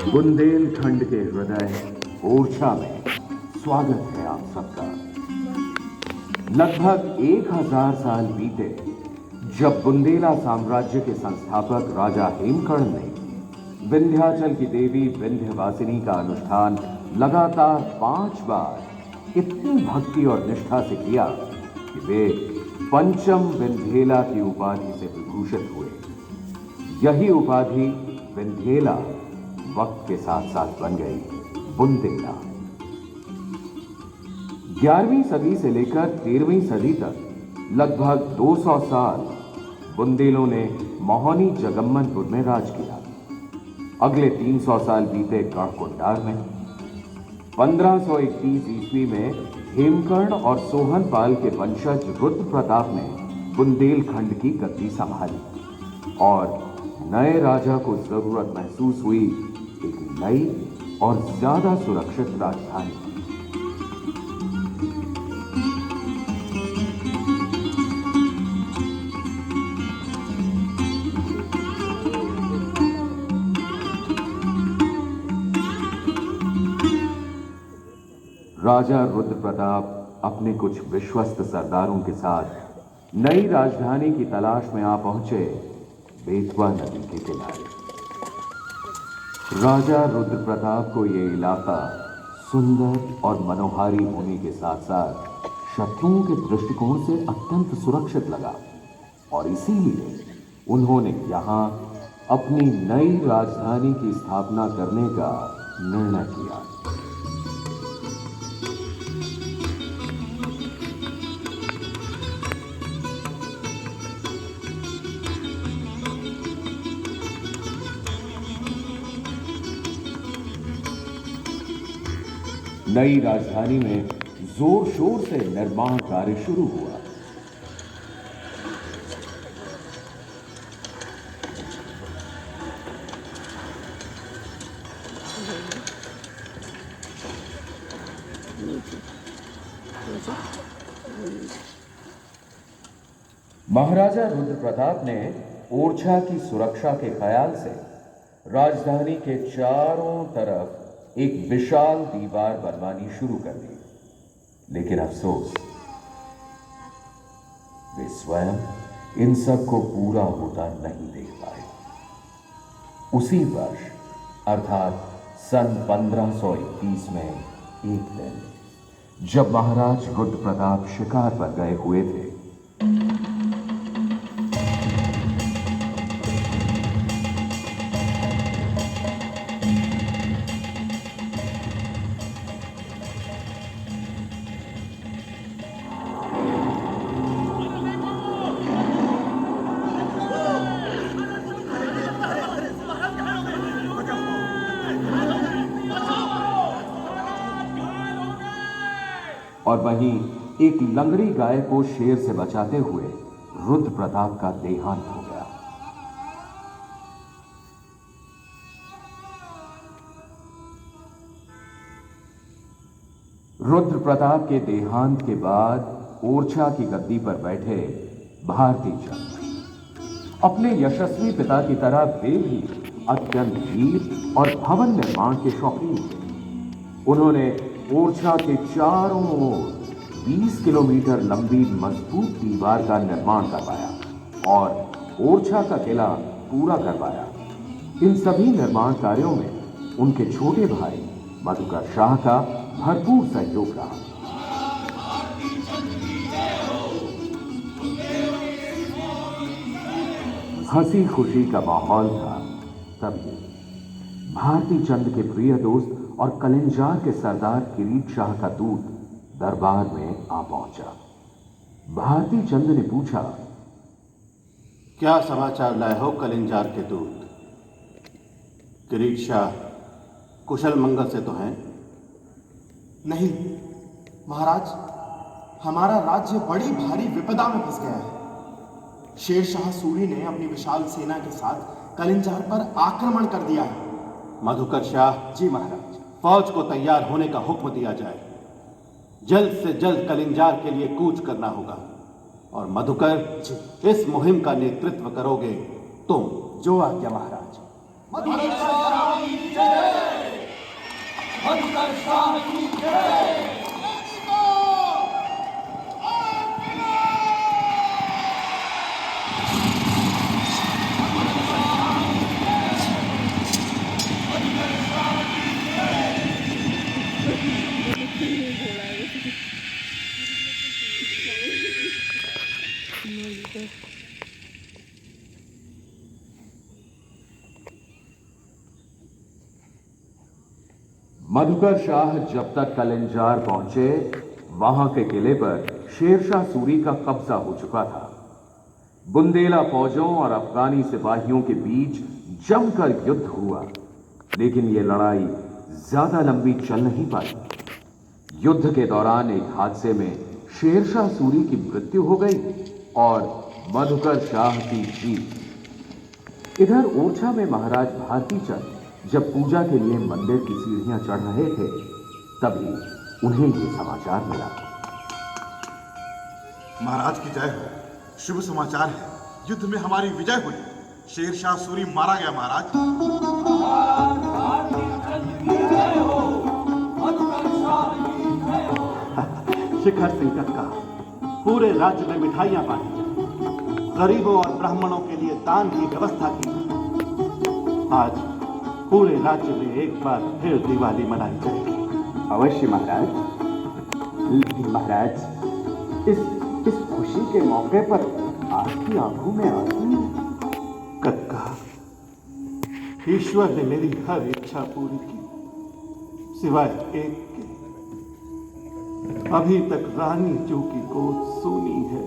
बुंदेलखंड के हृदय ओरछा में स्वागत है आप सबका। लगभग 1000 साल बीते जब बुंदेला साम्राज्य के संस्थापक राजा हेमकर्ण ने विंध्याचल की देवी विंध्यवासिनी का अनुष्ठान लगातार 5 बार इतनी भक्ति और निष्ठा से किया कि वे पंचम विंध्येला की उपाधि से विभूषित हुए। यही उपाधि विंध्येला वक्त के साथ साथ बन गई बुंदेला। 11वीं सदी से लेकर 13वीं सदी तक लगभग 200 साल बुंदेलों ने मोहनी जगम्मनपुर में राज किया। अगले 300 साल बीते गढ़कुंडार में। 1531 ईस्वी में हेमकर्ण और सोहनपाल के वंशज रुद्र प्रताप ने बुंदेलखंड की गद्दी संभाली और नए राजा को जरूरत महसूस हुई एक नई और ज्यादा सुरक्षित राजधानी। राजा रुद्र प्रताप अपने कुछ विश्वस्त सरदारों के साथ नई राजधानी की तलाश में आ पहुंचे बेतवा नदी के किनारे। राजा रुद्र प्रताप को यह इलाका सुंदर और मनोहारी होने के साथ साथ शत्रुओं के दृष्टिकोण से अत्यंत सुरक्षित लगा और इसीलिए उन्होंने यहां अपनी नई राजधानी की स्थापना करने का निर्णय किया। नई राजधानी में जोर शोर से निर्माण कार्य शुरू हुआ। महाराजा रुद्र प्रताप ने ओरछा की सुरक्षा के ख्याल से राजधानी के चारों तरफ एक विशाल दीवार बनवानी शुरू कर दी, लेकिन अफसोस वे स्वयं इन सब को पूरा होता नहीं देख पाए। उसी वर्ष अर्थात सन 1521 में एक दिन जब महाराज रुद्र प्रताप शिकार पर गए हुए थे, और वहीं एक लंगड़ी गाय को शेर से बचाते हुए रुद्र प्रताप का देहांत हो गया। रुद्र प्रताप के देहांत के बाद ओरछा की गद्दी पर बैठे भारती चंद अपने यशस्वी पिता की तरह वे भी अत्यंत वीर और भवन निर्माण के शौकीन थे। उन्होंने ओरछा के चारों ओर 20 किलोमीटर लंबी मजबूत दीवार का निर्माण करवाया और ओरछा का किला पूरा करवाया। इन सभी निर्माण कार्यों में उनके छोटे भाई मधुकर शाह का भरपूर सहयोग रहा। हंसी खुशी का माहौल था। तभी भारती चंद के प्रिय दोस्त और कलिंजार के सरदार किरीट शाह का दूत दरबार में आ पहुंचा। भारती चंद ने पूछा, क्या समाचार लाए हो कलिंजार के दूत? किरीट शाह कुशल मंगल से तो हैं? नहीं महाराज, हमारा राज्य बड़ी भारी विपदा में फंस गया है। शेर शाह सूरी ने अपनी विशाल सेना के साथ कलिंजार पर आक्रमण कर दिया है। मधुकर शाह, जी महाराज। फौज को तैयार होने का हुक्म दिया जाए। जल्द से जल्द कलिंजार के लिए कूच करना होगा और मधुकर, इस मुहिम का नेतृत्व करोगे तुम। जो आज्ञा महाराज। मधुकर शाह जब तक कलिंजार पहुंचे, वहां के किले पर शेरशाह सूरी का कब्जा हो चुका था। बुंदेला फौजों और अफगानी सिपाहियों के बीच जमकर युद्ध हुआ, लेकिन यह लड़ाई ज्यादा लंबी चल नहीं पाई। युद्ध के दौरान एक हादसे में शेरशाह सूरी की मृत्यु हो गई और मधुकर शाह की जीत। इधर ओरछा में महाराज भारती चंद जब पूजा के लिए मंदिर की सीढ़ियां चढ़ रहे थे, तभी उन्हें यह समाचार मिला। महाराज की जय हो। शुभ समाचार है, युद्ध में हमारी विजय हुई। शेरशाह सूरी मारा गया महाराज। शिखर सिंह कक्का, पूरे राज्य में मिठाइयां बांटी जाए, गरीबों और ब्राह्मणों के लिए दान की व्यवस्था की जाए। आज पूरे राज्य में एक बार फिर दिवाली मनाई जाएगी। अवश्य महाराज। लेकिन महाराज, इस खुशी के मौके पर आपकी आंखों में आंसू हैं। कक्का, ईश्वर ने मेरी हर इच्छा पूरी की, सिवाय एक के। अभी तक रानी जू की गोद सूनी है।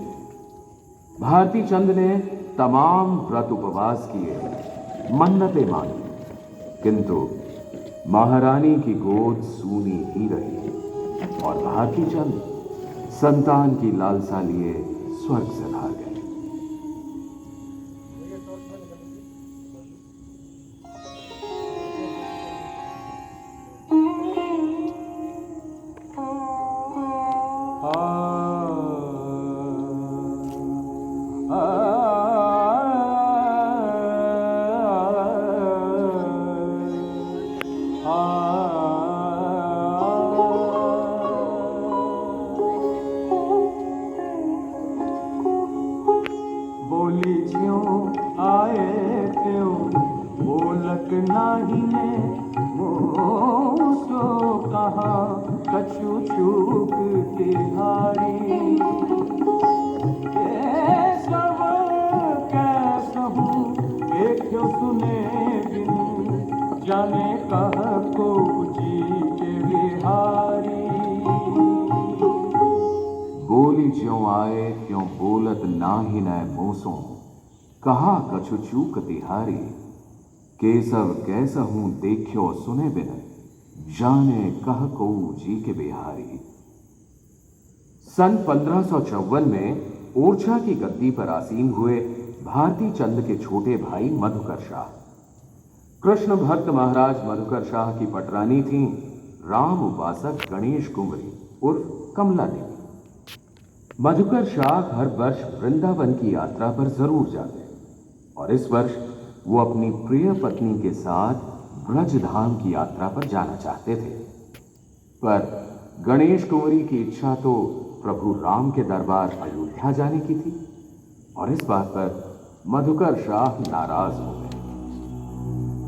भारती चंद ने तमाम व्रत उपवास किए, मन्नतें मांगी, किंतु महारानी की गोद सूनी ही रही और भारती चंद संतान की लालसा लिए स्वर्ग से धार गए। बोली ज्यों आए त्यों बोलक नाही ने मोसो कहा कछु चूक तिहारी। ये सब कैसहु देखो सुने बिन जाने कह को जी के बिहारी। बोली ज्यों आए त्यों बोलत नाही नय मोसों, कहा कछु चूक तिहारी। केसव कैसहूं देखियो सुने बिन जाने कह को जी के बिहारी। सन 1554 में ओरछा की गद्दी पर आसीन हुए भारती चंद के छोटे भाई मधुकर शाह। कृष्ण भक्त महाराज मधुकर शाह की पटरानी थी राम उपासक गणेश कुंवरी उर्फ कमला देवी। मधुकर शाह हर वर्ष वृंदावन की यात्रा पर जरूर जाते और इस वर्ष वो अपनी प्रिय पत्नी के साथ ब्रज धाम की यात्रा पर जाना चाहते थे, पर गणेश कुंवरी की इच्छा तो प्रभु राम के दरबार अयोध्या जाने की थी और इस बात पर मधुकर शाह नाराज हो गए।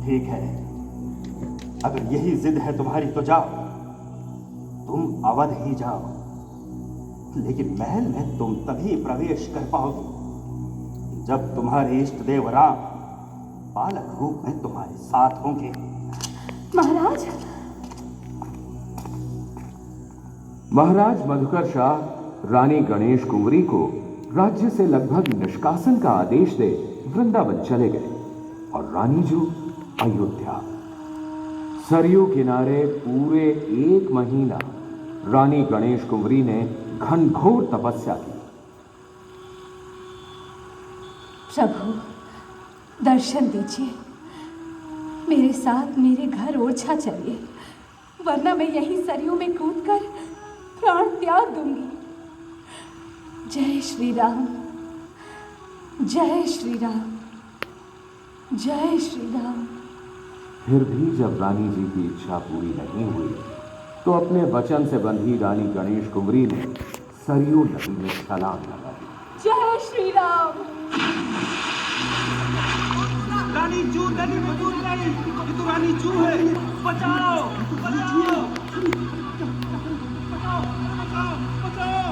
ठीक है, अगर यही जिद है तुम्हारी तो जाओ, तुम अवध ही जाओ, लेकिन महल में तुम तभी प्रवेश कर पाओगे जब तुम्हारे इष्ट देव राम बालक रूप में तुम्हारे साथ होंगे। महाराज, महाराज मधुकर शाह रानी गणेश कुंवरी को राज्य से लगभग निष्कासन का आदेश दे वृंदावन चले गए और रानी जू अयोध्या। सरयू किनारे पूरे 1 महीना रानी गणेश कुंवरी ने घनघोर तपस्या की। प्रभु दर्शन दीजिए, मेरे साथ मेरे घर ओरछा चलिए, वरना मैं यहीं सरयू में कूदकर प्राण त्याग दूंगी। जय श्री राम, जय श्री राम, जय श्री राम। फिर भी जब रानी जी की इच्छा पूरी नहीं हुई तो अपने वचन से बंधी रानी गणेश कुंवरी ने सरयू नदी में छलांग लगा दी। जय श्री राम। रानी जू नदी में कूद गई। ये तो रानी जू है। बचाओ बचाओ बचाओ बचाओ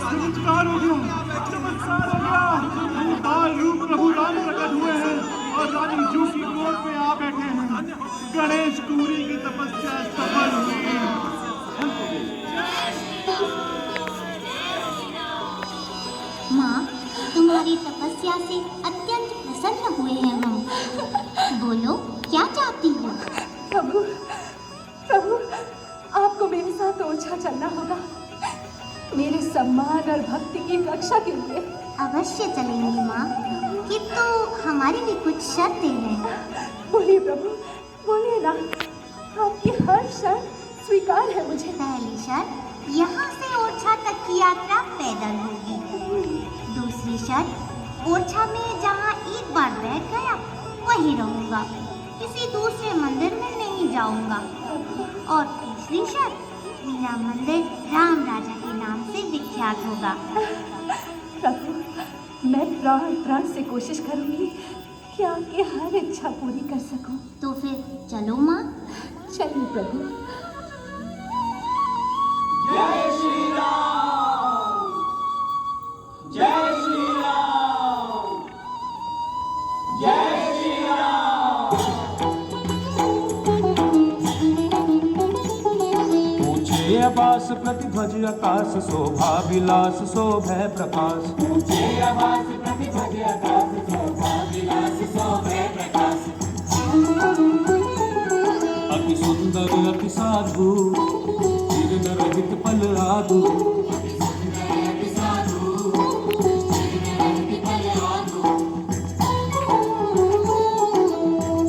चमत्कार हो गया, चमत्कार हो गया। बाल रूप प्रभु राम प्रकट हुए हैं और रानी जू की गोद में आ बैठे हैं। गणेश कुंवरी की तपस्या सफल हुई। माँ, तुम्हारी तपस्या से अत्यंत प्रसन्न हुए हैं हम। बोलो, क्या चाहती हो? प्रभु प्रभु, आपको मेरे साथ ओरछा चलना होगा, मेरे सम्मान और भक्ति की रक्षा के लिए। अवश्य चलेंगी माँ, किंतु हमारी भी कुछ शर्तें हैं। बोलिए प्रभु, बोलिए ना, आपकी हर शर्त स्वीकार है मुझे। पहली शर्त, यहाँ से ओरछा तक की यात्रा पैदल होगी। दूसरी शर्त, ओरछा में जहाँ एक बार बैठ गया वहीं रहूँगा, किसी दूसरे मंदिर में नहीं जाऊँगा। और तीसरी शर्त, मेरा मंदिर राम राजा के नाम से विख्यात होगा। प्रभु, मैं प्राण प्राण से कोशिश करूंगी कि आपकी हर इच्छा पूरी कर सकूं। तो फिर चलो माँ। चलिए प्रभु। जय श्री राम, जय श्री राम, जय श्री राम। ऊंचे आवास प्रतिध्वज आकाश, शोभा विलास शोभे प्रकाश। ऊंचे आवास प्रतिध्वज आकाश, शोभा विलास शोभे प्रकाश। अति सुंदर अति साधु, चिर रहित पल आदु।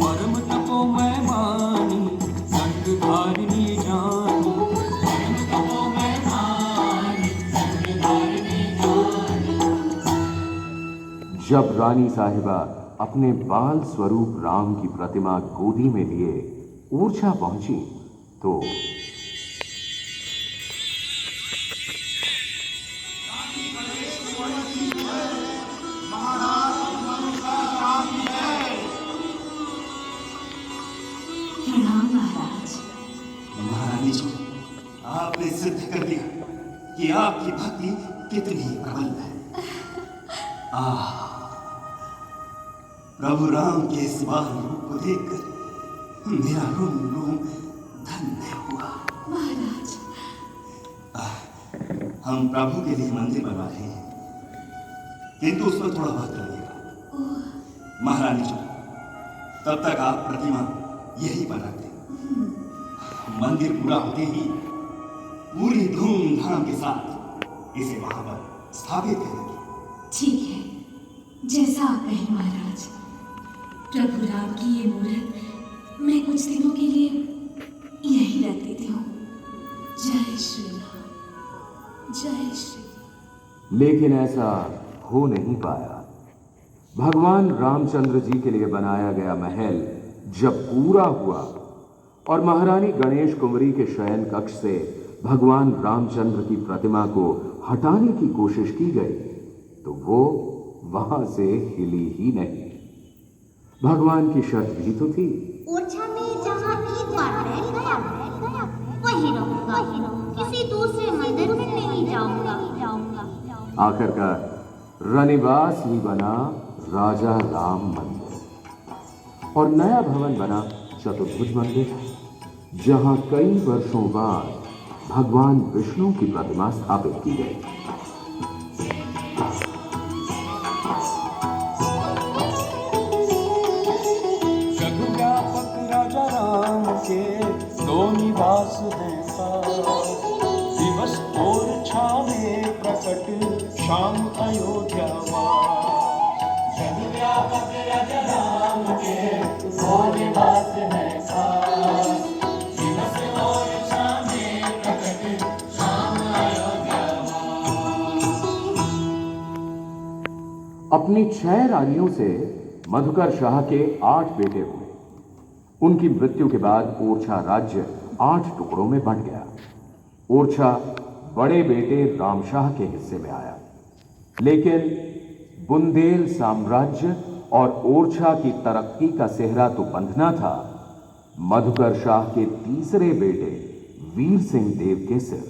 परम तपोमय मानी, संग धारिणी जानी। परम तपोमय मानी, संग धारिणी जानी। जब रानी साहिबा अपने बाल स्वरूप राम की प्रतिमा गोदी में लिए ओरछा पहुंची तो प्रणाम महाराज। महारानी जी, आपने सिद्ध कर दिया कि आपकी भक्ति कितनी प्रबल है। प्रभु राम के इस बाल रूप को देखकर मेरा रोम रोम धन्य हुआ। महाराज, हम प्रभु के लिए मंदिर बनवा रहे हैं, किंतु उसमें थोड़ा वक्त लगेगा। महारानी जी, तब तक आप प्रतिमा यही बना दें। मंदिर पूरा होते ही पूरी धूमधाम के साथ इसे वहां पर स्थापित करेंगे। ठीक है, जैसा आप कहें महाराज। प्रभु राम की ये मूर्त मैं कुछ दिनों के लिए यही रख देती हूँ। जय श्री राम, जय श्री। लेकिन ऐसा हो नहीं पाया। भगवान रामचंद्र जी के लिए बनाया गया महल जब पूरा हुआ और महारानी गणेश कुंवरी के शयन कक्ष से भगवान रामचंद्र की प्रतिमा को हटाने की कोशिश की गई तो वो वहां से हिली ही नहीं। भगवान की शर्त भी तो थी। ओरछा में जहाँ एक बार बैठ गया वहीं रहूंगा, किसी दूसरे मंदिर में नहीं जाऊंगा। आखिरकार रनिवास ही बना राजा राम मंदिर और नया भवन बना चतुर्भुज मंदिर, जहां कई वर्षों बाद भगवान विष्णु की प्रतिमा स्थापित की गई। जगव्यापक राजा राम के दो निवास हैं साथ। दिवस ओरछा में प्रकट, शाम अयोध्या वास। जगव्यापक राजा राम के दो निवास हैं साथ। दिवस ओरछा में प्रकट, शाम अयोध्या वास। अपनी 6 रानियों से मधुकर शाह के 8 बेटे हुए। उनकी मृत्यु के बाद ओरछा राज्य 8 टुकड़ों में बंट गया। ओरछा बड़े बेटे रामशाह के हिस्से में आया, लेकिन बुंदेल साम्राज्य और ओरछा की तरक्की का सेहरा तो बंधना था मधुकर शाह के तीसरे बेटे वीर सिंह देव के सिर।